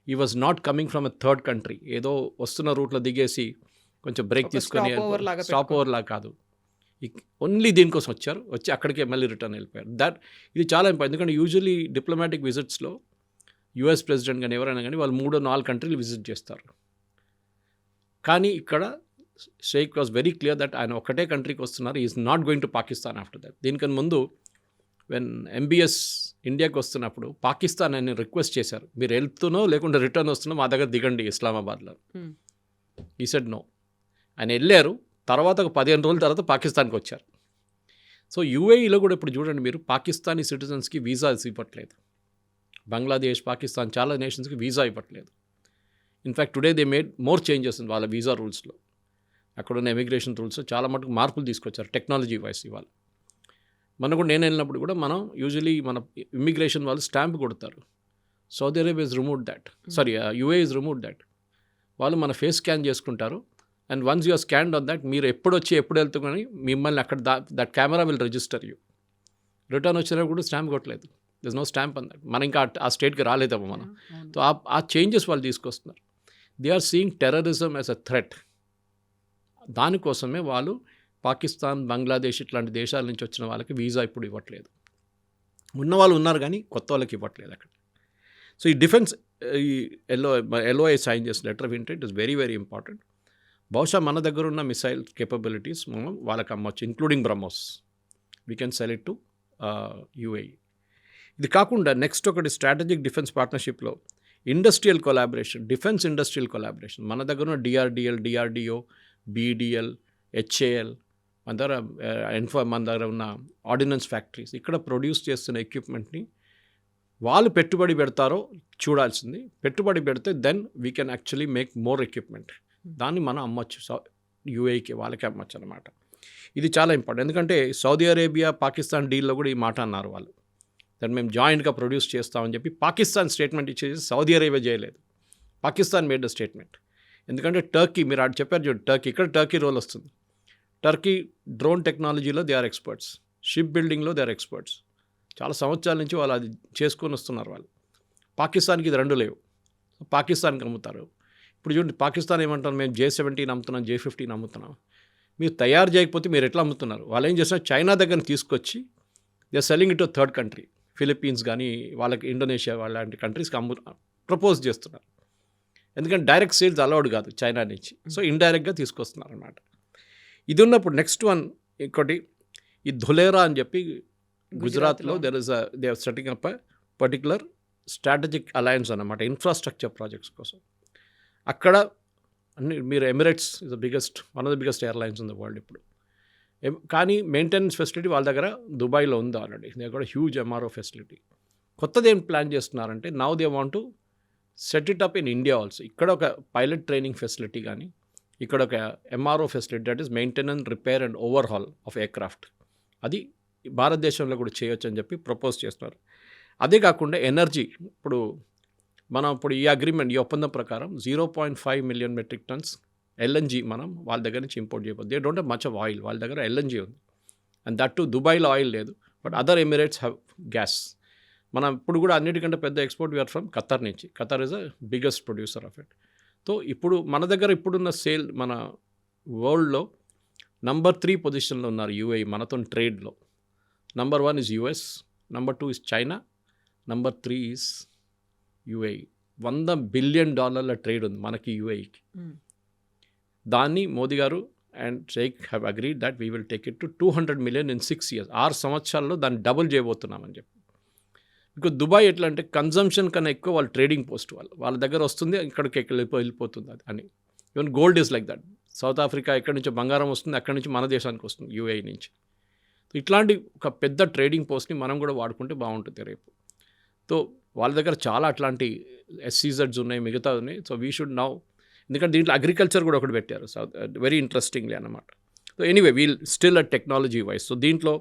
ఈ was not coming from a third country, ఏదో వస్తున్న రూట్లో దిగేసి కొంచెం బ్రేక్ తీసుకొని స్టాప్ ఓవర్ లాగా కాదు, ఓన్లీ దీనికోసం వచ్చి అక్కడికే మళ్ళీ రిటర్న్ వెళ్ళిపోయారు. ఇది చాలా ఇంపార్టెంట్, ఎందుకంటే యూజువలీ డిప్లొమాటిక్ విజిట్స్లో యూఎస్ ప్రెసిడెంట్ కానీ ఎవరైనా కానీ వాళ్ళు 3 or 4 కంట్రీలు విజిట్ చేస్తారు. కానీ ఇక్కడ sheikh was very clear that ఆయన ఒకటే కంట్రీకి వస్తున్నారు, is not going to Pakistan after that. దీనికన్నా ముందు వెన్ MBS ఇండియాకి వస్తున్నప్పుడు పాకిస్తాన్ ఆయన రిక్వెస్ట్ చేశారు, మీరు వెళ్తునో లేకుంటే రిటర్న్ వస్తున్నో మా దగ్గర దిగండి ఇస్లామాబాద్లో. ఈ సెడ్ నో. ఆయన వెళ్ళారు, తర్వాత ఒక 15 రోజుల తర్వాత పాకిస్తాన్కి వచ్చారు. సో UAEలో కూడా ఇప్పుడు చూడండి మీరు, పాకిస్తానీ సిటిజన్స్కి వీసాస్ ఇవ్వట్లేదు. బంగ్లాదేశ్, పాకిస్తాన్ చాలా నేషన్స్కి వీసా ఇవ్వట్లేదు. In fact today they made more changes వాళ్ళ వీసా రూల్స్లో. అక్కడున్న ఇమిగ్రేషన్ రూల్స్లో చాలా మటుకు మార్పులు తీసుకొచ్చారు టెక్నాలజీ వైస్. ఇవాళ మనం కూడా, నేను వెళ్ళినప్పుడు కూడా మనం యూజువలీ మన ఇమిగ్రేషన్ వాళ్ళు స్టాంప్ కొడతారు. Saudi Arabia is remove that, sorry UAE is remove that. వాళ్ళు మన ఫేస్ స్కాన్ చేసుకుంటారు. And once you're scanned on that, మీరు ఎప్పుడు వచ్చి ఎప్పుడు వెళ్తుకొని మిమ్మల్ని అక్కడ that camera will register you. Return వచ్చినప్పుడు స్టాంప్ కొట్టలేదు, this no stamp on that. మనం ఇంకా ఆ స్టేట్కి రాలేదమ్మా మనం. సో ఆ చేంజెస్ వాళ్ళు తీసుకొస్తున్నారు. They are seeing terrorism as a threat. దానికోసమే వాళ్ళు పాకిస్తాన్, బంగ్లాదేశ్ ఇట్లాంటి దేశాల నుంచి వచ్చిన వాళ్ళకి వీసా ఇప్పుడు ఇవ్వట్లేదు. ఉన్న వాళ్ళు ఉన్నారు కానీ కొత్త వాళ్ళకి ఇవ్వట్లేదు అక్కడ. సో ఈ డిఫెన్స్, ఈ LOI సైన్ చేసిన letter of intent is very very important. బహుశా మన దగ్గర ఉన్న మిసైల్ కేపబిలిటీస్ మనం వాళ్ళకి అమ్మొచ్చు, including BrahMos. We can sell it to UAE. ఇది కాకుండా నెక్స్ట్ ఒకటి స్ట్రాటజిక్ డిఫెన్స్ పార్ట్నర్షిప్లో industrial collaboration, defence industrial collaboration. మన దగ్గర ఉన్న DRDO, BDL, HAL, మన దగ్గర మన దగ్గర ఉన్న ఆర్డినెన్స్ ఫ్యాక్టరీస్, ఇక్కడ ప్రొడ్యూస్ చేస్తున్న ఎక్విప్మెంట్ని వాళ్ళు పెట్టుబడి పెడతారో చూడాల్సింది. పెట్టుబడి పెడితే then we can actually make more equipment. దాన్ని మనం అమ్మచ్చు UAEకి, వాళ్ళకి అమ్మచ్చు అనమాట. ఇది చాలా ఇంపార్టెంట్. ఎందుకంటే సౌదీ అరేబియా, పాకిస్తాన్ డీల్లో కూడా ఈ మాట అన్నారు వాళ్ళు, దాన్ని మేము జాయింట్గా ప్రొడ్యూస్ చేస్తామని చెప్పి. పాకిస్తాన్ స్టేట్మెంట్ ఇచ్చేసి సౌదీ అరేబియా చేయలేదు. Pakistan made the statement. ఎందుకంటే టర్కీ, మీరు అటు చెప్పారు చూడు, టర్కీ, ఇక్కడ టర్కీ రోల్ వస్తుంది. టర్కీ డ్రోన్ టెక్నాలజీలో దే ఆర్ ఎక్స్పర్ట్స్, షిప్ బిల్డింగ్లో దే ఆర్ ఎక్స్పర్ట్స్. చాలా సంవత్సరాల నుంచి వాళ్ళు అది చేసుకొని వస్తున్నారు వాళ్ళు. పాకిస్తాన్కి ఇది రెండు లేవు, పాకిస్తాన్కి అమ్ముతారు. ఇప్పుడు చూడండి, పాకిస్తాన్ ఏమంటారు, మేము J-17 అమ్ముతున్నాం, J-15 అమ్ముతున్నాం. మీరు తయారు చేయకపోతే మీరు ఎట్లా అమ్ముతున్నారు? వాళ్ళు ఏం చేస్తున్నారు, చైనా దగ్గర తీసుకొచ్చి they are selling it to third country, Philippines కానీ వాళ్ళకి, ఇండోనేషియా లాంటి కంట్రీస్కి ప్రపోజ్ చేస్తున్నారు. ఎందుకంటే డైరెక్ట్ సేల్స్ అలౌడ్ కాదు చైనా నుంచి. సో ఇండైరెక్ట్గా తీసుకొస్తున్నారు అనమాట. ఇది ఉన్నప్పుడు నెక్స్ట్ వన్ ఇంకోటి, ఈ ధులేరా అని చెప్పి గుజరాత్లో they are setting up particular strategic alliance అన్నమాట, ఇన్ఫ్రాస్ట్రక్చర్ ప్రాజెక్ట్స్ కోసం. అక్కడ అన్ని మీరు, Emirates is the biggest, one of the biggest airlines in the world ఇప్పుడు. కానీ మెయింటెనెన్స్ ఫెసిలిటీ వాళ్ళ దగ్గర దుబాయ్లో ఉంది ఆల్రెడీ. దే కూడా హ్యూజ్ MRO ఫెసిలిటీ. కొత్తది ఏం ప్లాన్ చేస్తున్నారంటే, now they want to set it up in India also. ఇక్కడ ఒక పైలట్ ట్రైనింగ్ ఫెసిలిటీ కానీ, ఇక్కడ ఒక MRO facility, that is maintenance, repair and overhaul of aircraft, అది భారతదేశంలో కూడా చేయొచ్చు అని చెప్పి ప్రపోజ్ చేస్తున్నారు. అదే కాకుండా ఎనర్జీ, ఇప్పుడు మనం ఇప్పుడు ఈ అగ్రిమెంట్, ఈ ఒప్పందం ప్రకారం 0.5 మిలియన్ మెట్రిక్ టన్స్ LNG మనం వాళ్ళ దగ్గర నుంచి ఇంపోర్ట్ చేయబోతుంది. They don't have much of oil, వాళ్ళ దగ్గర LNG ఉంది. అండ్ దట్ టు దుబాయ్లో ఆయిల్ లేదు, but other Emirates have gas. మనం ఇప్పుడు కూడా అన్నిటికంటే పెద్ద ఎక్స్పోర్ట్ వీఆర్ ఫ్రమ్ ఖతర్ నుంచి. Qatar is a biggest producer of it. So ఇప్పుడు మన దగ్గర ఇప్పుడున్న సేల్, మన వరల్డ్లో నంబర్ 3 పొజిషన్లో ఉన్నారు UAE మనతో ట్రేడ్లో. Number 1 is US, number 2 is China, number 3 is UAE. $100 billion trade ఉంది మనకి UAEకి. దాన్ని Modi garu and sheikh have agreed that we will take it to 200 million in 6 years. 6 సంవత్సరాల్లో దాన్ని డబుల్ చేయబోతున్నామని చెప్పి. బికాజ్ దుబాయ్ ఎట్లా అంటే కన్జంప్షన్ కన్నా ఎక్కువ వాళ్ళు ట్రేడింగ్ పోస్ట్, వాళ్ళ దగ్గర వస్తుంది, ఇక్కడికి వెళ్ళిపోతుంది అది అని. Even gold is like that. South Africa ఎక్కడి నుంచో బంగారం వస్తుంది, అక్కడి నుంచి మన దేశానికి వస్తుంది UAE నుంచి. ఇట్లాంటి ఒక పెద్ద ట్రేడింగ్ పోస్ట్ని మనం కూడా వాడుకుంటే బాగుంటుంది రేపు. సో వాళ్ళ దగ్గర చాలా అట్లాంటి SEZs ఉన్నాయి, మిగతా ఉన్నాయి. సో వీ షుడ్ నౌ, ఎందుకంటే దీంట్లో అగ్రికల్చర్ కూడా ఒకటి పెట్టారు, వెరీ ఇంట్రెస్టింగ్లీ అన్నమాట. So anyway we'll still at technology wise. So దీంట్లో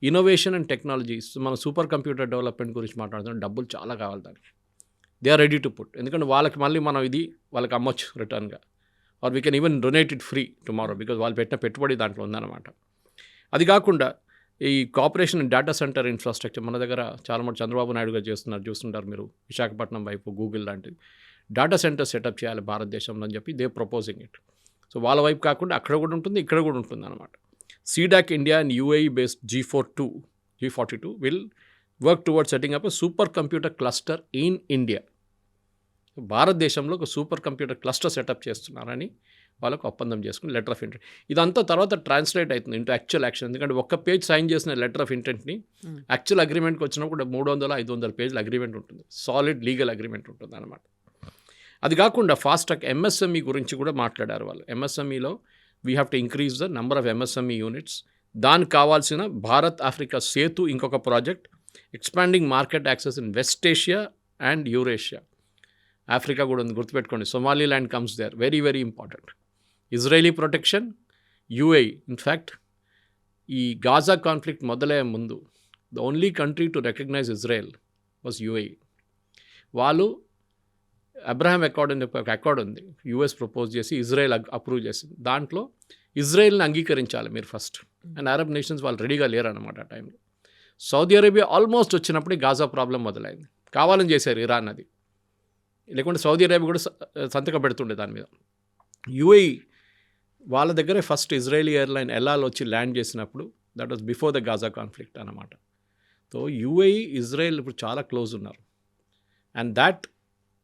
ఇన్నోవేషన్ అండ్ టెక్నాలజీస్, మన సూపర్ కంప్యూటర్ డెవలప్మెంట్ గురించి మాట్లాడుతున్నాం. డబ్బులు చాలా కావాలి దానికి. They are ready to put, ఎందుకంటే వాళ్ళకి మళ్ళీ మనం ఇది వాళ్ళకి అమ్మొచ్చు రిటర్న్గా, or we can even donate it free tomorrow, because వాళ్ళు పెట్టిన పెట్టుబడి దాంట్లో ఉందన్నమాట. అది కాకుండా ఈ cooperation and data centre infrastructure మన దగ్గర చాలా మంది చంద్రబాబు నాయుడు గారు చూస్తుంటారు మీరు, విశాఖపట్నం వైపు గూగుల్ లాంటిది డేటా సెంటర్ సెటప్ చేయాలి భారతదేశంలో అని చెప్పి దే ప్రపోజింగ్ ఇట్. సో వాళ్ళ వైపు కాకుండా అక్కడ కూడా ఉంటుంది, ఇక్కడ కూడా ఉంటుంది అనమాట. CDAC India and UAE based G42 will work towards setting up a super computer cluster in India. భారతదేశంలో ఒక సూపర్ కంప్యూటర్ క్లస్టర్ సెటప్ చేస్తున్నారని వాళ్ళకు ఒప్పందం చేసుకుని లెటర్ ఆఫ్ ఇంటెంట్. ఇదంతా తర్వాత ట్రాన్స్లేట్ అవుతుంది ఇంటూ యాక్చువల్ యాక్షన్. ఎందుకంటే ఒక్క పేజ్ సైన్ చేసిన లెటర్ ఆఫ్ ఇంటెంట్ని యాక్చువల్ అగ్రిమెంట్కి వచ్చినప్పుడు 300-500 పేజీల అగ్రిమెంట్ ఉంటుంది, సాలిడ్ లీగల్ అగ్రిమెంట్ ఉంటుంది అనమాట. అది కాకుండా ఫాస్ట్ ట్రాక్ ఎంఎస్ఎంఈ గురించి కూడా మాట్లాడారు వాళ్ళు. ఎంఎస్ఎంఈలో we have to increase the number of MSME units. దానికి కావాల్సిన భారత్ ఆఫ్రికా సేతు ఇంకొక project, expanding market access in west Asia and Eurasia. Africa కూడా ఉంది, గుర్తుపెట్టుకోండి. Somaliland comes there, very very important. Israeli protection, UAE. In fact ఈ గాజా కాన్ఫ్లిక్ట్ మొదలయ్యే ముందు the only country to recognise Israel was UAE. వాళ్ళు Abraham accord అని చెప్పి ఒక అకార్డ్ ఉంది, యూఎస్ ప్రపోజ్ చేసి ఇజ్రాయెల్ అప్రూవ్ చేసింది. దాంట్లో ఇజ్రాయెల్ని అంగీకరించాలి మీరు ఫస్ట్. అండ్ అరబ్ నేషన్స్ వాళ్ళు రెడీగా లేరు అనమాట ఆ టైంలో. సౌదీ అరేబియా ఆల్మోస్ట్ వచ్చినప్పుడే గాజా ప్రాబ్లం మొదలైంది. కావాలని చేశారు ఇరాన్ అది, లేకుంటే సౌదీ అరేబియా కూడా సంతకం పెడుతుండే దాని మీద. యూఏఈ వాళ్ళ దగ్గరే ఫస్ట్ ఇజ్రాయలీ ఎయిర్లైన్ ఎల్ఆల్ వచ్చి ల్యాండ్ చేసినప్పుడు that was before the Gaza conflict అనమాట. సో యూఏఈ ఇజ్రాయెల్ ఇప్పుడు చాలా క్లోజ్ ఉన్నారు. And that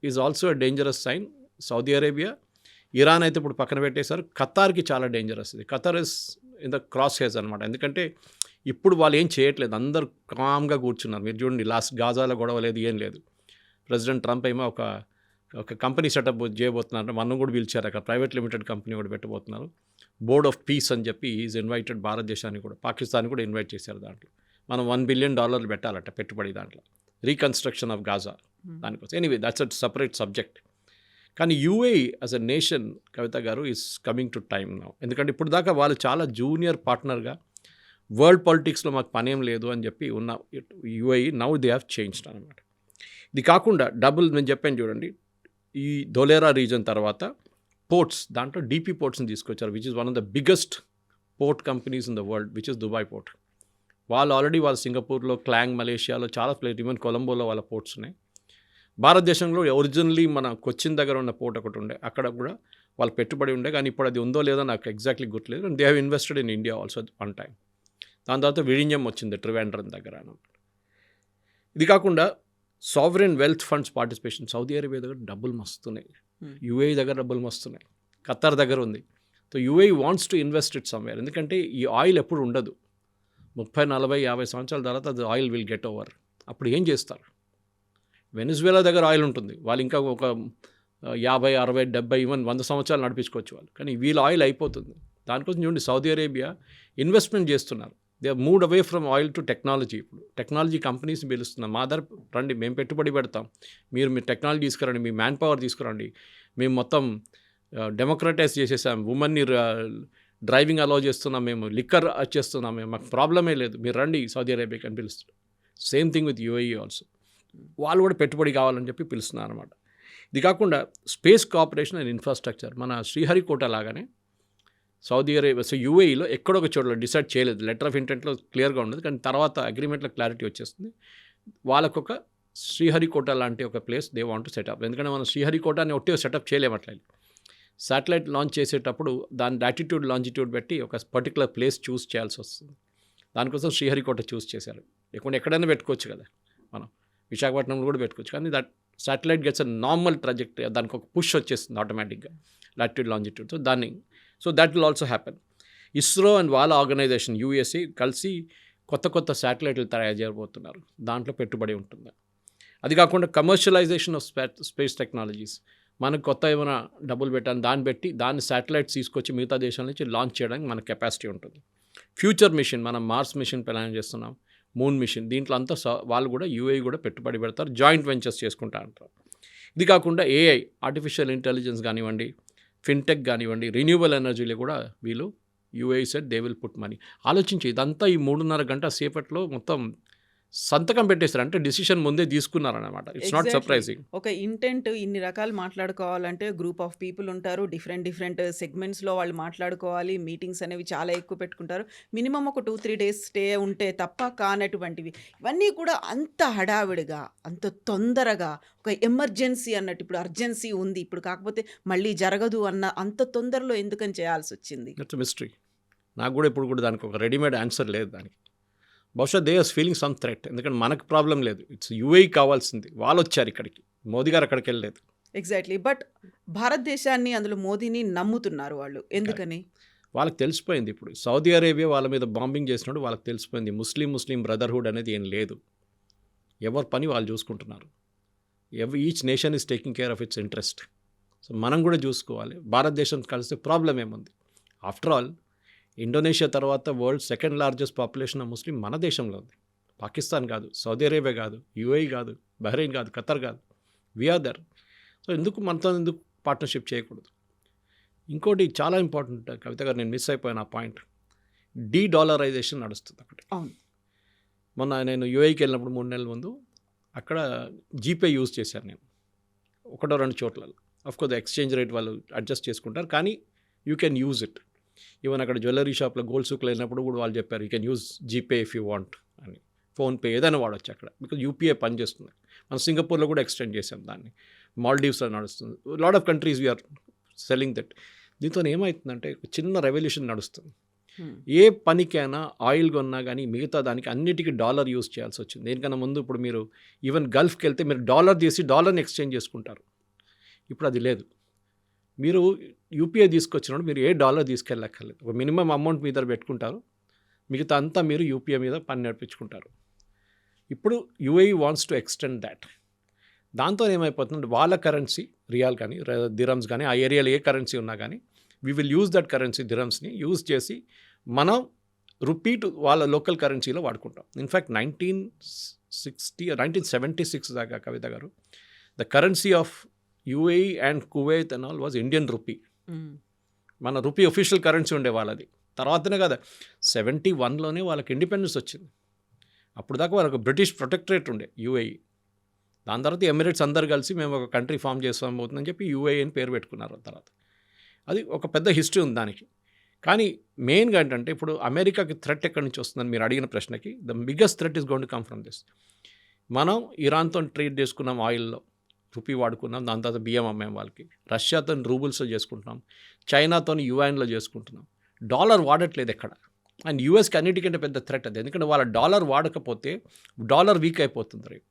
is also a dangerous sign. Saudi Arabia, Iran అయితే ఇప్పుడు పక్కన పెట్టేశారు. ఖతార్కి చాలా డేంజరస్ ఇది. Qatar is in the cross hairs అనమాట. ఎందుకంటే ఇప్పుడు వాళ్ళు ఏం చేయట్లేదు, అందరు కామ్గా కూర్చున్నారు. మీరు చూడండి, లాస్ట్ గాజాలో గొడవ లేదు, ఏం లేదు. ప్రెసిడెంట్ ట్రంప్ ఏమో ఒక కంపెనీ సెటప్ చేయబోతున్నారు. మనం కూడా పిలిచారు, అక్కడ ప్రైవేట్ లిమిటెడ్ కంపెనీ కూడా పెట్టబోతున్నారు. బోర్డ్ ఆఫ్ పీస్ అని చెప్పి ఈజ్ ఇన్వైటెడ్. భారతదేశాన్ని కూడా, పాకిస్తాన్ కూడా ఇన్వైట్ చేశారు. దాంట్లో మనం $1 బిలియన్ పెట్టాలట పెట్టుబడి దాంట్లో, రీకన్స్ట్రక్షన్ ఆఫ్ గాజా దానికోసం. Anyway that's a separate subject. కానీ యూఏఈ యాజ్ అ నేషన్, కవిత గారు, is coming to time now. ఎందుకంటే ఇప్పుడు దాకా వాళ్ళు చాలా జూనియర్ పార్ట్నర్గా వరల్డ్ పాలిటిక్స్లో మాకు పనేం లేదు అని చెప్పి ఉన్న UAE now they have changed అనమాట. ఇది కాకుండా నేను చెప్పాను చూడండి, ఈ ధోలేరా రీజన్ తర్వాత పోర్ట్స్, దాంట్లో డీపీ పోర్ట్స్ని తీసుకొచ్చారు, which is one of the biggest port companies in the world, which is Dubai port. వాళ్ళు ఆల్రెడీ సింగపూర్లో, క్లాంగ్ మలేషియాలో చాలా ప్లేస్, ఈవెన్ కొలంబోలో వాళ్ళ పోర్ట్స్ ఉన్నాయి. భారతదేశంలో ఒరిజినల్లీ మన కొచ్చిన్ దగ్గర ఉన్న పోర్ట్ ఒకటి ఉండే, అక్కడ కూడా వాళ్ళు పెట్టుబడి ఉండే. కానీ ఇప్పుడు అది ఉందో లేదో నాకు ఎగ్జాక్ట్లీ గుర్తులేదు. And they have invested in India also one time. దాని తర్వాత విഴിഞ്ഞం వచ్చింది ట్రివాండ్రం దగ్గర అనమాట. ఇది కాకుండా sovereign wealth funds participation. Saudi Arabia దగ్గర డబ్బులు మస్తున్నాయి, యూఏఈ దగ్గర డబ్బులు మస్తున్నాయి, ఖతార్ దగ్గర ఉంది. So UAE wants to invest it somewhere. ఎందుకంటే ఈ ఆయిల్ ఎప్పుడు ఉండదు, 30, 40, 50 సంవత్సరాల తర్వాత అది ఆయిల్ విల్ గెట్ ఓవర్. అప్పుడు ఏం చేస్తారు? వెనిజువేలా దగ్గర ఆయిల్ ఉంటుంది, వాళ్ళు ఇంకా ఒక 50, 60, 70, ఈవెన్ 100 సంవత్సరాలు నడిపించుకోవచ్చు వాళ్ళు. కానీ వీళ్ళ ఆయిల్ అయిపోతుంది. దానికోసం చూడండి, సౌదీ అరేబియా ఇన్వెస్ట్మెంట్ చేస్తున్నారు. They are moved away from oil to technology. ఇప్పుడు టెక్నాలజీ కంపెనీస్ని పిలుస్తున్నాం, మా దగ్గర రండి, మేము పెట్టుబడి పెడతాం, మీరు టెక్నాలజీ తీసుకురండి, మీ మ్యాన్ పవర్ తీసుకురండి, మేము మొత్తం డెమోక్రటైజ్ చేసేసాం, ఉమెన్ని డ్రైవింగ్ అలౌ చేస్తున్నాం, మేము లిక్కర్ చేస్తున్నాం, మేము మాకు ప్రాబ్లమే లేదు, మీరు రండి సౌదీ అరేబియాకి అని పిలుస్తున్నాం. Same thing with UAE also. వాళ్ళు కూడా పెట్టుబడి కావాలని చెప్పి పిలుస్తున్నారు అనమాట. ఇది కాకుండా స్పేస్ కోఆపరేషన్ అండ్ ఇన్ఫ్రాస్ట్రక్చర్, మన శ్రీహరికోట లాగానే సౌదీ అరేబియా, సో యూఏఈలో ఎక్కడొక చోట్ల డిసైడ్ చేయలేదు, లెటర్ ఆఫ్ ఇంటెంట్లో క్లియర్గా ఉండదు, కానీ తర్వాత అగ్రిమెంట్లో క్లారిటీ వచ్చేస్తుంది. వాళ్ళకొక శ్రీహరికోట లాంటి ఒక place they want to set up. ఎందుకంటే మనం శ్రీహరికోటని ఒట్టే సెటప్ చేయలేమట్లే. శాటిలైట్ లాంచ్ చేసేటప్పుడు దాని లాటిట్యూడ్ లాంజిట్యూడ్ పెట్టి ఒక పర్టికులర్ ప్లేస్ చూస్ చేయాల్సి వస్తుంది. దానికోసం శ్రీహరికోట చూస్ చేశారు. లేకుంటే ఎక్కడైనా పెట్టుకోవచ్చు కదా, మనం విశాఖపట్నంలో కూడా పెట్టుకోవచ్చు. కానీ that satellite gets a normal trajectory, దానికి ఒక పుష్ వచ్చేస్తుంది ఆటోమేటిక్గా latitude లాంజిట్యూడ్. So that will also happen. ISRO and వాళ్ళ ఆర్గనైజేషన్ యూఎస్ఏ కలిసి కొత్త శాటిలైట్లు తయారు చేయబోతున్నారు, దాంట్లో పెట్టుబడి ఉంటుంది. అది కాకుండా కమర్షియలైజేషన్ ఆఫ్ స్పేస్ టెక్నాలజీస్, మనకు కొత్త ఏమైనా డబ్బులు పెట్టాలి, దాన్ని శాటిలైట్స్ తీసుకొచ్చి మిగతా దేశాల నుంచి లాంచ్ చేయడానికి మనకు కెపాసిటీ ఉంటుంది. ఫ్యూచర్ మిషన్, మనం మార్స్ మిషన్ ప్లాన్ చేస్తున్నాం, మూన్ మిషన్, దీంట్లో అంతా వాళ్ళు కూడా యూఏఈ కూడా పెట్టుబడి పెడతారు, జాయింట్ వెంచర్స్ చేసుకుంటా అంటారు. ఇది కాకుండా ఏఐ, ఆర్టిఫిషియల్ ఇంటెలిజెన్స్ కానివ్వండి, ఫిన్టెక్ కానివ్వండి, రిన్యూవబుల్ ఎనర్జీలో కూడా వీళ్ళు UAE set they will put money. ఆలోచించి ఇదంతా ఈ 3.5 గంట సేపట్లో మొత్తం సంతకం పెట్టేస్తారు, అంటే డిసిషన్ ముందే తీసుకున్నారనమాట. It's not surprising. ఒక ఇంటెంట్ ఇన్ని రకాలు మాట్లాడుకోవాలంటే గ్రూప్ ఆఫ్ పీపుల్ ఉంటారు, డిఫరెంట్ సెగ్మెంట్స్లో వాళ్ళు మాట్లాడుకోవాలి, మీటింగ్స్ అనేవి చాలా ఎక్కువ పెట్టుకుంటారు. మినిమం ఒక 2-3 డేస్ స్టే ఉంటే తప్ప కానటువంటివి ఇవన్నీ కూడా అంత హడావిడిగా, అంత తొందరగా, ఒక ఎమర్జెన్సీ అన్నట్టు, ఇప్పుడు అర్జెన్సీ ఉంది ఇప్పుడు కాకపోతే మళ్ళీ జరగదు అన్న అంత తొందరలో ఎందుకని చేయాల్సి వచ్చింది? That's mystery. నాకు కూడా ఇప్పుడు కూడా దానికి ఒక రెడీమేడ్ ఆన్సర్ లేదు దానికి. బహుశా they are feeling some threat. ఎందుకంటే మనకు ప్రాబ్లం లేదు, ఇట్స్ యూఏఈ కావాల్సింది. వాళ్ళు వచ్చారు ఇక్కడికి, మోదీ గారు అక్కడికి వెళ్ళలేదు. ఎగ్జాక్ట్లీ. బట్ భారతదేశాన్ని అందులో మోదీని నమ్ముతున్నారు వాళ్ళు. ఎందుకని? వాళ్ళకి తెలిసిపోయింది ఇప్పుడు. సౌదీ అరేబియా వాళ్ళ మీద బాంబింగ్ చేసినప్పుడు వాళ్ళకి తెలిసిపోయింది ముస్లిం బ్రదర్హుడ్ అనేది ఏం లేదు. ఎవరి పని వాళ్ళు చూసుకుంటున్నారు. Each nation is taking care of it's interest. So మనం కూడా చూసుకోవాలి. భారతదేశం కలిస్తే ప్రాబ్లం ఏముంది? ఆఫ్టర్ ఆల్ ఇండోనేషియా తర్వాత world second largest population of Muslim మన దేశంలో ఉంది. పాకిస్తాన్ కాదు, సౌదీ అరేబియా కాదు, యూఏఈ కాదు, బహ్రెయిన్ కాదు, ఖతర్ కాదు. We are there. సో మనతో ఎందుకు పార్ట్నర్షిప్ చేయకూడదు? ఇంకోటి చాలా ఇంపార్టెంట్ కవిత గారు, నేను మిస్ అయిపోయాను ఆ పాయింట్. డీడాలరైజేషన్ నడుస్తుంది అక్కడ. అవును. మొన్న నేను యూఏఈకి వెళ్ళినప్పుడు 3 నెలల ముందు అక్కడ జీపే యూజ్ చేశాను నేను 1-2 చోట్ల. అఫ్కోర్స్ ఎక్స్చేంజ్ రేట్ వాళ్ళు అడ్జస్ట్ చేసుకుంటారు, కానీ you can use it. Even అక్కడ జ్యువెలరీ షాప్లో గోల్డ్ సూక్లో వెళ్ళినప్పుడు కూడా వాళ్ళు చెప్పారు you can use GPay if you want అని. ఫోన్పే ఏదైనా వాడచ్చు అక్కడ, బికాజ్ యూపీఐ పనిచేస్తుంది. మనం సింగపూర్లో కూడా ఎక్స్టెండ్ చేసాం దాన్ని. మాల్డీవ్స్లో నడుస్తుంది. Lot of countries we're selling that. దీంతో ఏమవుతుందంటే చిన్న రెవల్యూషన్ నడుస్తుంది. ఏ పనికైనా ఆయిల్ కొన్నా కానీ మిగతా దానికి అన్నిటికీ డాలర్ యూజ్ చేయాల్సి వచ్చింది. దేనికన్నా ముందు ఇప్పుడు మీరు ఈవెన్ గల్ఫ్కి వెళ్తే మీరు డాలర్ తీసి డాలర్ని ఎక్స్చేంజ్ చేసుకుంటారు. ఇప్పుడు అది లేదు. మీరు యూపీఐ తీసుకొచ్చినప్పుడు మీరు ఏ డాలర్ తీసుకెళ్ళక్కర్లేదు. ఒక మినిమం అమౌంట్ మీ దగ్గర పెట్టుకుంటారు, మిగతా అంతా మీరు యూపీఐ మీద పని నడిపించుకుంటారు. ఇప్పుడు UAE wants to extend that. దాంతో ఏమైపోతుంది, వాళ్ళ కరెన్సీ రియాల్ కానీ దిరమ్స్ కానీ ఆ ఏరియాలో ఏ కరెన్సీ ఉన్నా కానీ we will use that currency దిరమ్స్ని యూజ్ చేసి మనం రూపీ వాళ్ళ లోకల్ కరెన్సీలో వాడుకుంటాం. ఇన్ఫ్యాక్ట్ 1976 దాకా కవిత గారు the currency of UAE and Kuwait and all was Indian rupee. మన రూపీ ఒఫిషియల్ కరెన్సీ ఉండే వాళ్ళది. తర్వాతనే కదా 71లోనే వాళ్ళకి ఇండిపెండెన్స్ వచ్చింది. అప్పుడు దాకా వాళ్ళకి బ్రిటిష్ ప్రొటెక్టరేట్ ఉండే యూఏఈ. దాని తర్వాత ఎమిరేట్స్ అందరు కలిసి మేము ఒక కంట్రీ ఫామ్ చేస్తామవుతుందని చెప్పి యూఏఈ అని పేరు పెట్టుకున్నారు. తర్వాత అది ఒక పెద్ద హిస్టరీ ఉంది దానికి. కానీ మెయిన్గా ఏంటంటే ఇప్పుడు అమెరికాకి థ్రెట్ ఎక్కడి నుంచి వస్తుందని మీరు అడిగిన ప్రశ్నకి the biggest threat is going to come from this. మనం ఇరాన్తో ట్రేడ్ చేసుకున్నాం, ఆయిల్లో రూపీ వాడుకున్నాం, దాని తర్వాత బియ్యం అమ్మాం వాళ్ళకి. రష్యాతో రూబుల్స్లో చేసుకుంటున్నాం, చైనాతో యుఎన్లో చేసుకుంటున్నాం. డాలర్ వాడట్లేదు ఎక్కడ. అండ్ యూఎస్కి అన్నిటికంటే పెద్ద థ్రెట్ అది. ఎందుకంటే వాళ్ళ డాలర్ వాడకపోతే డాలర్ వీక్ అయిపోతుంది రేపు.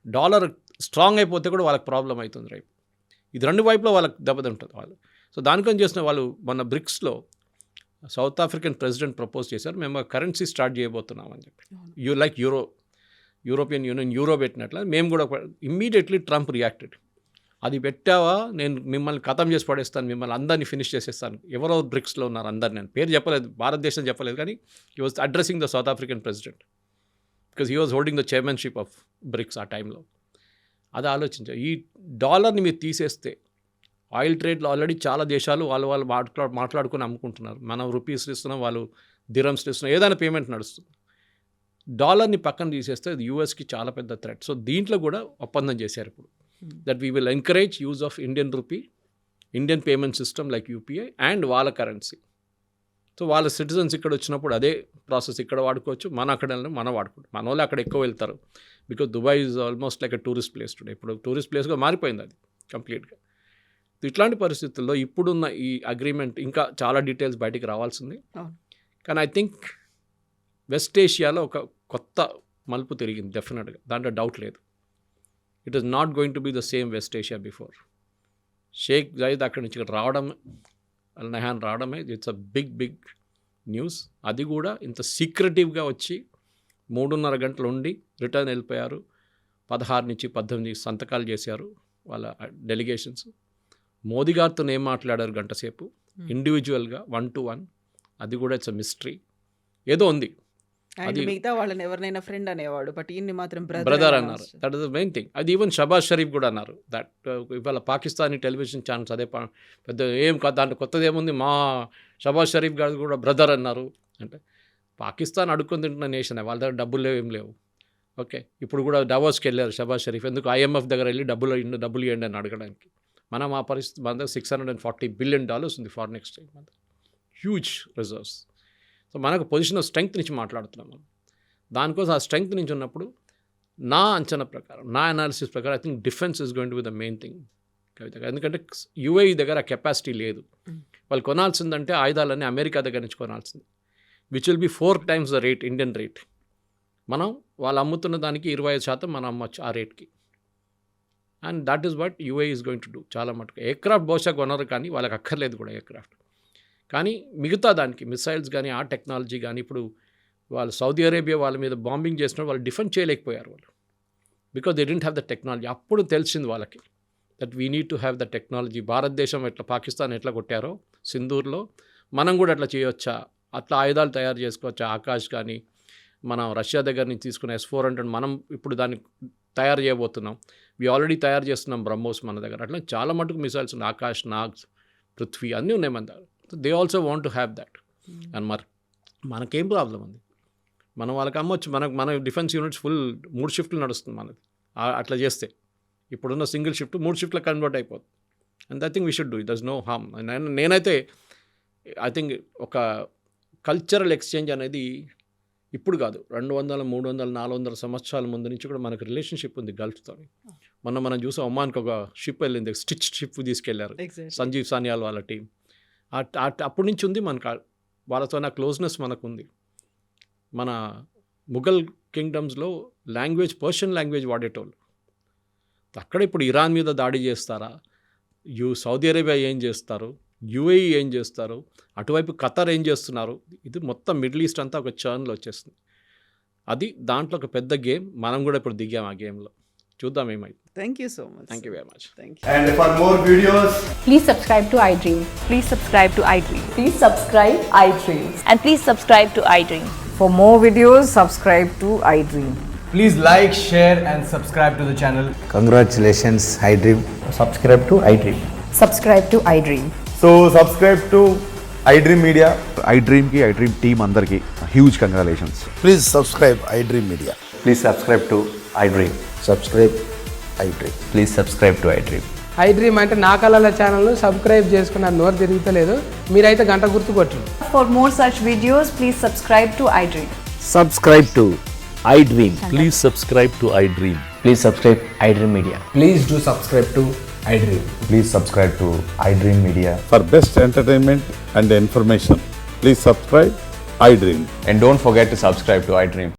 డాలర్ స్ట్రాంగ్ అయిపోతే కూడా వాళ్ళకి ప్రాబ్లం అవుతుంది రేపు. ఇది రెండు వైపులో వాళ్ళకి దెబ్బతింటుంది వాళ్ళు. సో దానికని చేసిన వాళ్ళు మన బ్రిక్స్లో సౌత్ ఆఫ్రికన్ ప్రెసిడెంట్ ప్రపోజ్ చేశారు, మేము కరెన్సీ స్టార్ట్ చేయబోతున్నాం అని చెప్పి. లైక్ యూరోపియన్ యూనియన్ యూరో పెట్టినట్ల మేము కూడా. Immediately Trump reacted. అది పెట్టావా, నేను మిమ్మల్ని ఖతం చేసి పడేస్తాను, మిమ్మల్ని అందరినీ ఫినిష్ చేసేస్తాను. ఎవరో బ్రిక్స్లో ఉన్నారు అందరు, నేను పేరు చెప్పలేదు, భారతదేశం చెప్పలేదు, కానీ he was addressing the South African president because he was holding the chairmanship of BRICS ఆ టైంలో. అది ఆలోచించారు. ఈ డాలర్ని మీరు తీసేస్తే ఆయిల్ ట్రేడ్లో ఆల్రెడీ చాలా దేశాలు వాళ్ళు మాట్లాడుకొని అమ్ముకుంటున్నారు. మనం రూపీస్ ఇస్తున్నాం, వాళ్ళు దిరమ్స్ ఇస్తున్నాం, ఏదైనా పేమెంట్ నడుస్తుంది. డాలర్ని పక్కన తీసేస్తే అది యూఎస్కి చాలా పెద్ద థ్రెట్. సో దీంట్లో కూడా ఒప్పందం చేశారు ఇప్పుడు, that we will encourage use of Indian rupee, Indian payment system like UPI and వాళ్ళ కరెన్సీ. సో వాళ్ళ సిటిజన్స్ ఇక్కడ వచ్చినప్పుడు అదే ప్రాసెస్ ఇక్కడ వాడుకోవచ్చు, మన అక్కడ మనం వాడుకోవచ్చు. మన వాళ్ళు అక్కడ ఎక్కువ వెళ్తారు because Dubai is almost like a tourist place today. ఇప్పుడు టూరిస్ట్ ప్లేస్గా మారిపోయింది అది కంప్లీట్గా. ఇట్లాంటి పరిస్థితుల్లో ఇప్పుడున్న ఈ అగ్రిమెంట్ ఇంకా చాలా డీటెయిల్స్ బయటికి రావాల్సింది. కానీ ఐ థింక్ వెస్ట్ ఏషియాలో ఒక కొత్త మలుపు తిరిగింది డెఫినెట్గా, దాంట్లో డౌట్ లేదు. It is not going to be the same West Asia before. Sheikh Zayed అక్కడి నుంచి రావడం, అల్ నహాన్ రావడమే ఇట్స్ అ బిగ్ న్యూస్. అది కూడా ఇంత సీక్రెటివ్గా వచ్చి 3.5 గంటలు ఉండి రిటర్న్ వెళ్ళిపోయారు. 16 నుంచి 18 సంతకాలు చేశారు వాళ్ళ డెలిగేషన్స్. మోదీ గారితో ఏం మాట్లాడారు గంట సేపు ఇండివిజువల్గా 1-to-1. అది కూడా ఇట్స్ అ మిస్టరీ. ఏదో ఉంది. అది మిగతా వాళ్ళని ఎవరినైనా ఫ్రెండ్ అనేవాడు, బట్ ఈయన్ని మాత్రం బ్రదర్ అన్నారు. That is the main thing. అది ఈవెన్ షబాజ్ షరీఫ్ కూడా అన్నారు దట్. ఇవాళ పాకిస్తానీ టెలివిజన్ ఛానల్స్ అదే పెద్ద ఏం దాంట్లో కొత్తది ఏముంది, మా షబాజ్ షరీఫ్ గారు కూడా బ్రదర్ అన్నారు. అంటే పాకిస్తాన్ అడుక్కొని తింటున్న నేషన్, వాళ్ళ దగ్గర డబ్బులు లేవు, ఏం లేవు. ఓకే, ఇప్పుడు కూడా డవోస్కి వెళ్ళారు షబాజ్ షరీఫ్. ఎందుకు IMF దగ్గర వెళ్ళి డబ్బులు ఇవ్వండి అని అడగడానికి. మనం ఆ పరిస్థితి, మన దగ్గర $640 billion ఉంది ఫారిన్ ఎక్స్చేంజ్, మన హ్యూజ్ రిజర్వ్స్. సో మనకు పొజిషన్ ఆఫ్ స్ట్రెంగ్త్ నుంచి మాట్లాడుతున్నాం మనం. దానికోసం ఆ స్ట్రెంగ్త్ నుంచి ఉన్నప్పుడు నా అంచనా ప్రకారం, నా అనాలిసిస్ ప్రకారం I think defence is going to be the main thing Kavitha. ఎందుకంటే యూఏఈ దగ్గర ఆ కెపాసిటీ లేదు. వాళ్ళు కొనాల్సిందంటే ఆయుధాలన్నీ అమెరికా దగ్గర నుంచి కొనాల్సింది, which will be 4 times the rate, Indian rate. మనం వాళ్ళు అమ్ముతున్న దానికి 25% మనం అమ్మచ్చు ఆ రేట్కి. And that is what UAE is going to do. చాలా మటుకు ఎయిర్క్రాఫ్ట్ బహుశా కొనరు, కానీ వాళ్ళకి అక్కర్లేదు కూడా ఎయిర్క్రాఫ్ట్. కానీ మిగతా దానికి మిసైల్స్ కానీ ఆ టెక్నాలజీ కానీ ఇప్పుడు వాళ్ళు సౌదీ అరేబియా వాళ్ళ మీద బాంబింగ్ చేసినప్పుడు వాళ్ళు డిఫెండ్ చేయలేకపోయారు వాళ్ళు, because they didn't have the technology. అప్పుడు తెలిసింది వాళ్ళకి that we need to have the technology. భారతదేశం ఎట్లా పాకిస్తాన్ ఎట్లా కొట్టారో సింధూర్లో, మనం కూడా అట్లా చేయొచ్చా, అట్లా ఆయుధాలు తయారు చేసుకోవచ్చా. ఆకాష్ కానీ మనం రష్యా దగ్గర నుంచి తీసుకున్న S-400 మనం ఇప్పుడు దాన్ని తయారు చేయబోతున్నాం. ఆల్రెడీ తయారు చేస్తున్నాం బ్రహ్మోస్ మన దగ్గర. అట్లా చాలా మటుకు మిసైల్స్ ఉన్నాయి. ఆకాష్, నాగ్స్, పృథ్వీ అన్నీ ఉన్నాయి మన దగ్గర. They also want to have that. And మనకేం ప్రాబ్లం ఉంది, మనం వాళ్ళకి అమ్మొచ్చు. మన డిఫెన్స్ యూనిట్స్ ఫుల్ 3 షిఫ్ట్లు నడుస్తుంది మనది. అట్లా చేస్తే ఇప్పుడున్న సింగిల్ షిఫ్ట్ 3 షిఫ్ట్లకు కన్వర్ట్ అయిపోతుంది. And I think we should do it. There's no harm. నేనైతే ఐ థింక్ ఒక కల్చరల్ ఎక్స్చేంజ్ అనేది ఇప్పుడు కాదు, 200, 300, 400 సంవత్సరాల ముందు నుంచి కూడా మనకు రిలేషన్షిప్ ఉంది గల్ఫ్తో. మనం చూసాం, ఒమాన్కి ఒక షిప్ వెళ్ళింది, స్టిచ్ షిప్ తీసుకెళ్లారు సంజీవ్ సాన్యాల్ వాళ్ళ టీం. అప్పటి నుంచి ఉంది మనకు వాళ్ళతో నా క్లోజ్నెస్ మనకు ఉంది. మన ముఘల్ కింగ్డమ్స్లో లాంగ్వేజ్ పర్షియన్ లాంగ్వేజ్ వాడేటోళ్ళు. అక్కడ ఇప్పుడు ఇరాన్ మీద దాడి చేస్తారా, సౌదీ అరేబియా ఏం చేస్తారు, యుఏఈ ఏం చేస్తారు, అటువైపు ఖతర్ ఏం చేస్తున్నారు, ఇది మొత్తం మిడిల్ ఈస్ట్ అంతా ఒక చర్న్లో వచ్చేస్తుంది. అది దాంట్లో ఒక పెద్ద గేమ్. మనం కూడా ఇప్పుడు దిగాం ఆ గేమ్లో. చూద్దాం ఏమైంది. Thank you so much. Thank you very much. Thank you. And for more videos, Please subscribe to iDream. Please subscribe to iDream. Please subscribe iDream. And please subscribe to iDream. For more videos, subscribe to iDream. please like, share and subscribe to the channel. Congratulations, iDream. Subscribe to iDream. Subscribe to iDream. So subscribe to iDream Media. iDream ki iDream team andarki huge congratulations. Please subscribe iDream Media. Please subscribe to iDream. Subscribe iDream. Please subscribe to iDream. iDream అంటే నా కళల ఛానల్ను subscribe చేసుకున్న నోరు తిరుగుతలేదు, మీరైతే గంట గుర్తు కొట్టండి. For more such videos, please subscribe to iDream. Subscribe to iDream. Please subscribe to iDream. Please subscribe iDream Media. Please do subscribe to iDream. Please subscribe to iDream Media. For best entertainment and information, please subscribe iDream. And don't forget to subscribe to iDream.